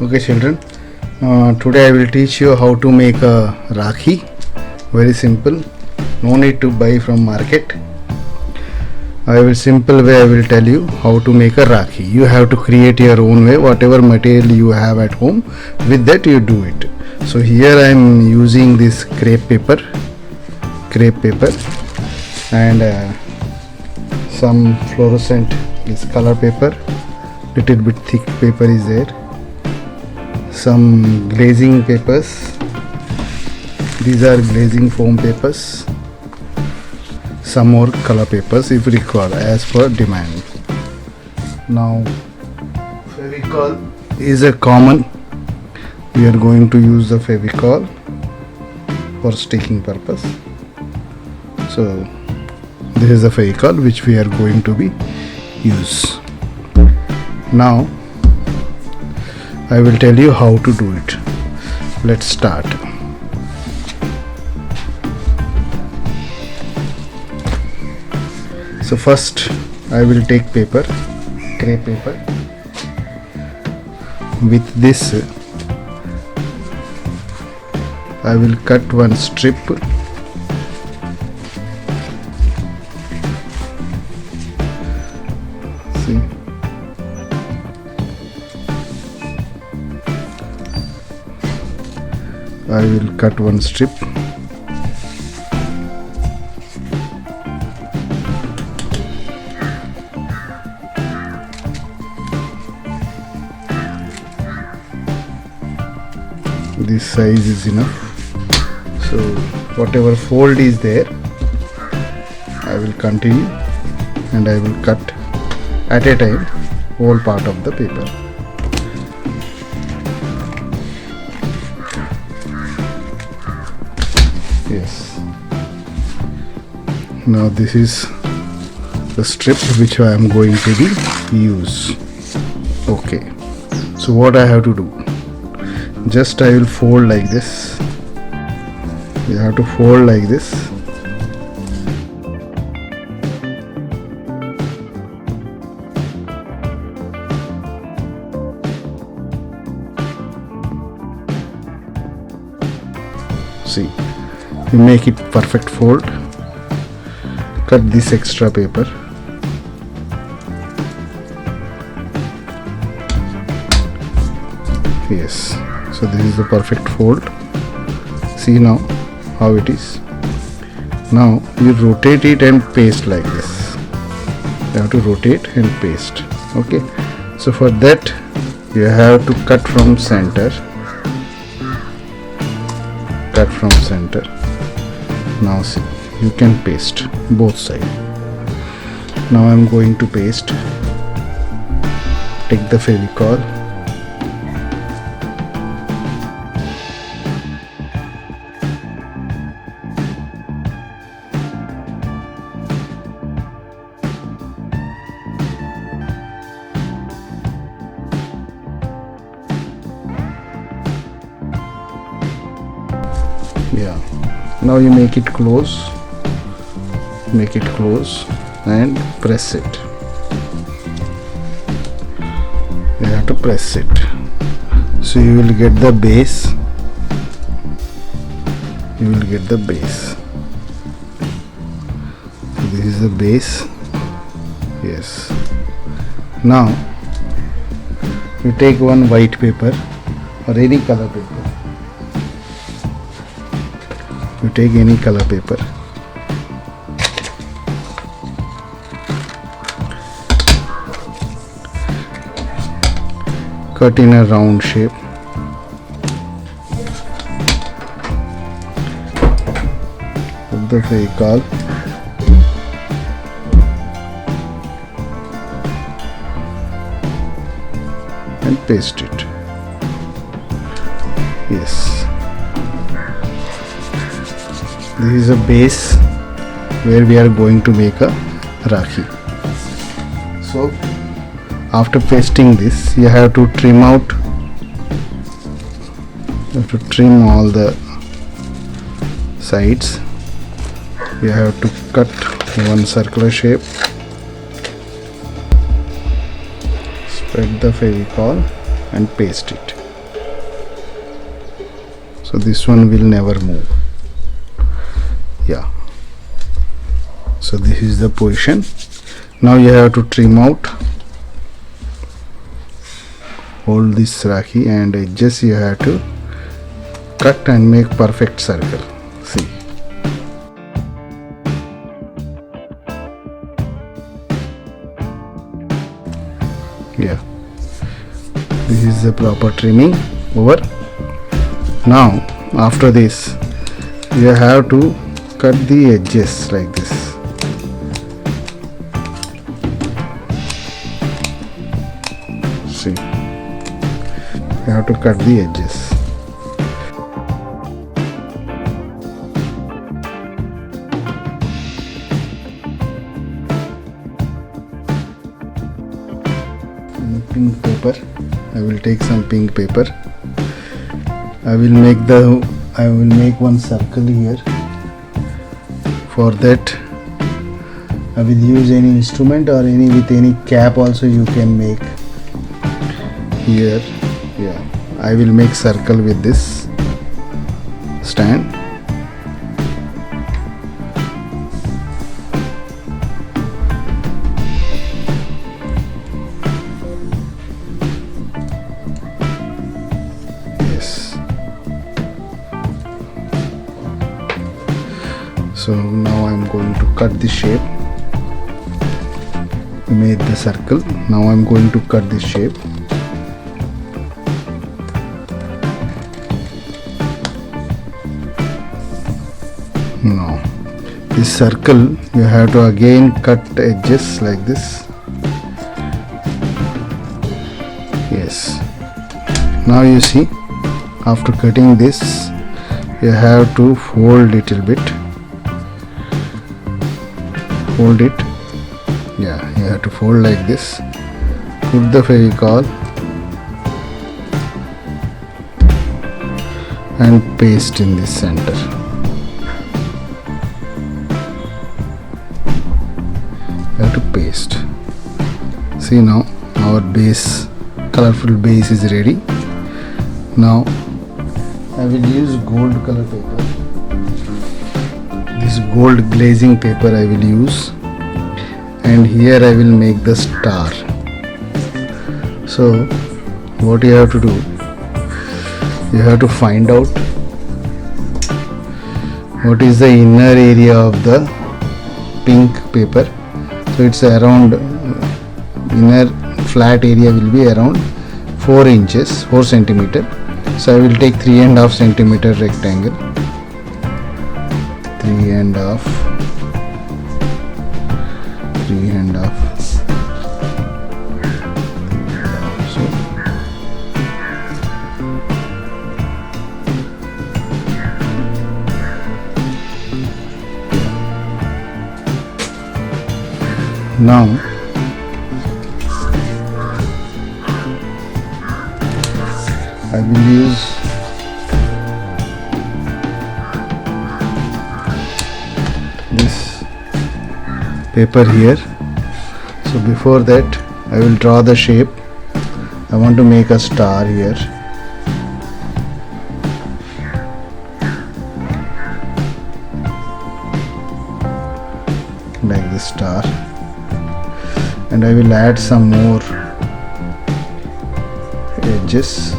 Okay children, today I will teach you how to make a rakhi. Very simple, no need to buy from market. I will tell you how to make a rakhi. You have to create your own way, whatever material you have at home, with that you do it. So here I am using this crepe paper and some fluorescent this color paper, little bit thick paper is there, some glazing papers, these are glazing foam papers, some more color papers if required as per demand. Now Fevicol is a common, we are going to use the Fevicol for sticking purpose. So this is the Fevicol which we are going to be use. Now I will tell you how to do it. Let's start. So first I will take paper, crepe paper. With this I will cut one strip. See, I will cut one strip. This size is enough. So whatever fold is there, I will continue and I will cut at a time whole part of the paper. Yes. Now this is the strip which I am going to be use. Okay. So what I have to do? Just I will fold like this. You have to fold like this. See, you make it perfect fold. Cut this extra paper. Yes. So this is the perfect fold. See now how it is. Now you rotate it and paste like this. You have to rotate and paste. Okay. So for that you have to cut from center. Cut from center. Now see, you can paste both sides. Now I am going to paste. Take the Fevicol. Yeah, now you make it close and press it. You have to press it, so you will get the base. This is the base. Yes. Now you take one white paper or any color paper. You take any color paper. Cut in a round shape. Put the Fevicol. And paste it. Yes. This is a base where we are going to make a rakhi. So after pasting this, you have to trim out. You have to trim all the sides. You have to cut one circular shape. Spread the Fevicol and paste it. so this one will never move. Yeah, so this is the position. Now you have to trim out, hold this rakhi and edges you have to cut and make perfect circle. See, yeah, this is the proper trimming over. Now after this you have to cut the edges like this. See, you have to cut the edges. Pink paper, I will take some pink paper. I will make one circle here. For that I will use any instrument or with any cap also you can make here. Yeah, I will make circle with this stand. So now I am going to cut the shape. We made the circle. Now I am going to cut this shape. Now this circle you have to again cut edges like this. Yes. Now you see, after cutting this you have to fold little bit. Fold it. Yeah, you have to fold like this. Put the Fevicol and paste in this center. You have to paste. See, now our base, colorful base is ready. Now I will use gold color paper. This gold glazing paper I will use, and here I will make the star. So what you have to do, you have to find out what is the inner area of the pink paper. So it's around, inner flat area will be around 4 inches, 4 centimeter. So I will take 3.5 centimeter rectangle. 3.5. So now I will use this paper here. So before that I will draw the shape. I want to make a star here. Like this star, and I will add some more edges.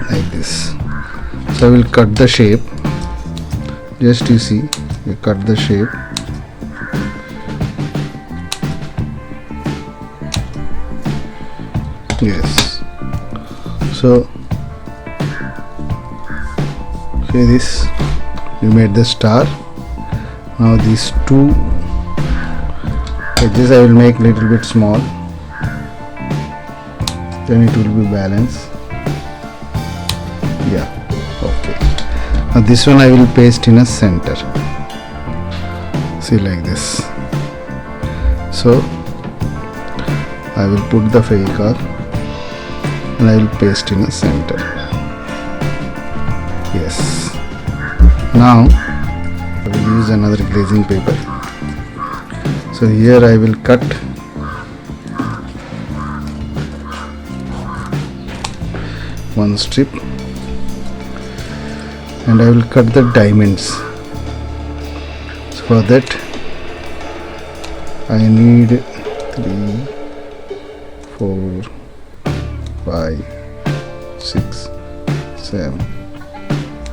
Like this. So I will cut the shape. Just you see, you cut the shape. Yes. So see this, you made the star. Now these two edges I will make little bit small, then it will be balanced. Yeah, okay. Now this one I will paste in a center. See, like this. So I will put the Fevicol and I will paste in a center. Yes. Now I will use another glazing paper. So here I will cut one strip and I will cut the diamonds. So for that I need 3, 4, 5, 6, 7,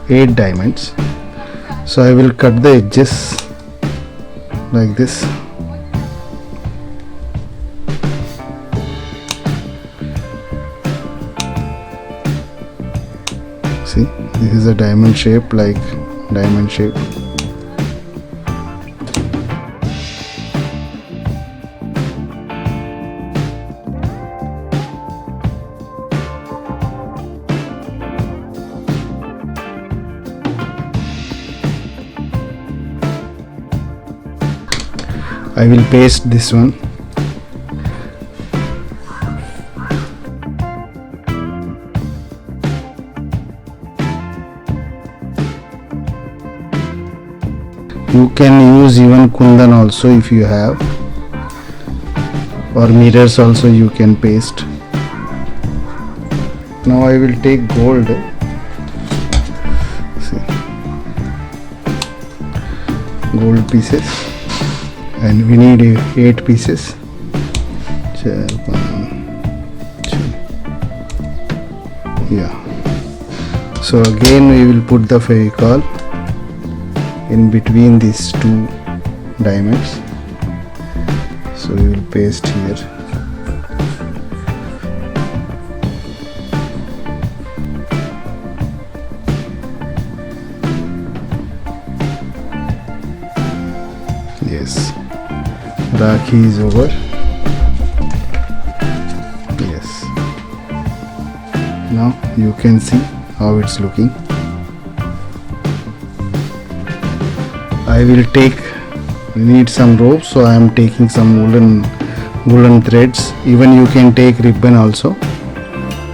8 diamonds. So I will cut the edges like this. See, this is a diamond shape, like diamond shape. I will paste this one. You can use even kundan also if you have, or mirrors also you can paste. Now I will take gold. See, gold pieces, and we need 8 pieces. 4, 1, 2. Yeah. So again we will put the fevicol in between these 2 diamonds. So we will paste here. Yes, Rakhee is over. Yes, now you can see how it's looking. I will take, we need some rope, so I am taking some woolen threads. Even you can take ribbon also.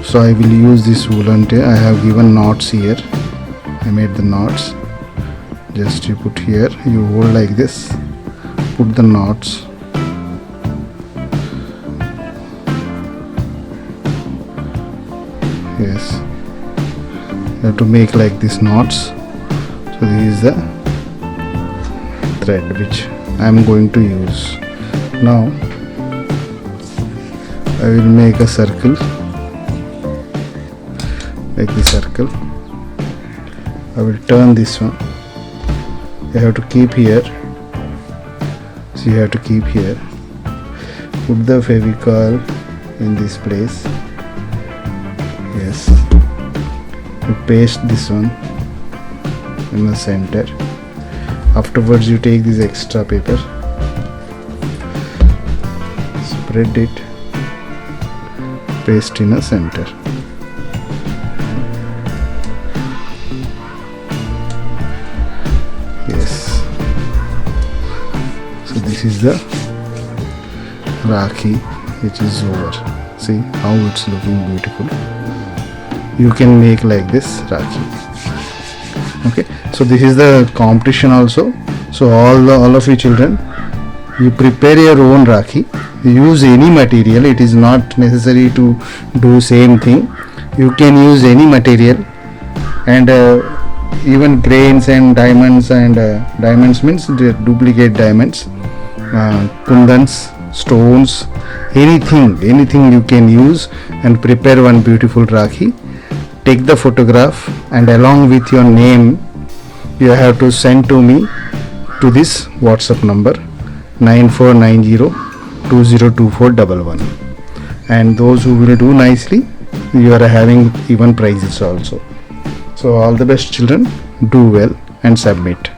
So I will use this woolen thread. I have given knots here. I made the knots. Just you put here, you hold like this, put the knots. Yes, you have to make like this knots. So this is the thread which I am going to use. Now I will make a circle, like the circle. I will turn this one. You have to keep here. So you have to keep here. Put the fevicol in this place. Yes. You paste this one in the center. Afterwards you take this extra paper, spread it, paste in the center. Yes. So this is the Rakhee which is over. See how it's looking beautiful. You can make like this Rakhee. Okay, so this is the competition also. So all of you children, you prepare your own Rakhee. Use any material. It is not necessary to do same thing. You can use any material, and even grains and diamonds means the duplicate diamonds, kundans, stones, anything you can use and prepare one beautiful Rakhee. Take the photograph and along with your name you have to send to me to this WhatsApp number 9490202411, and those who will do nicely, you are having even prizes also. So all the best children, do well and submit.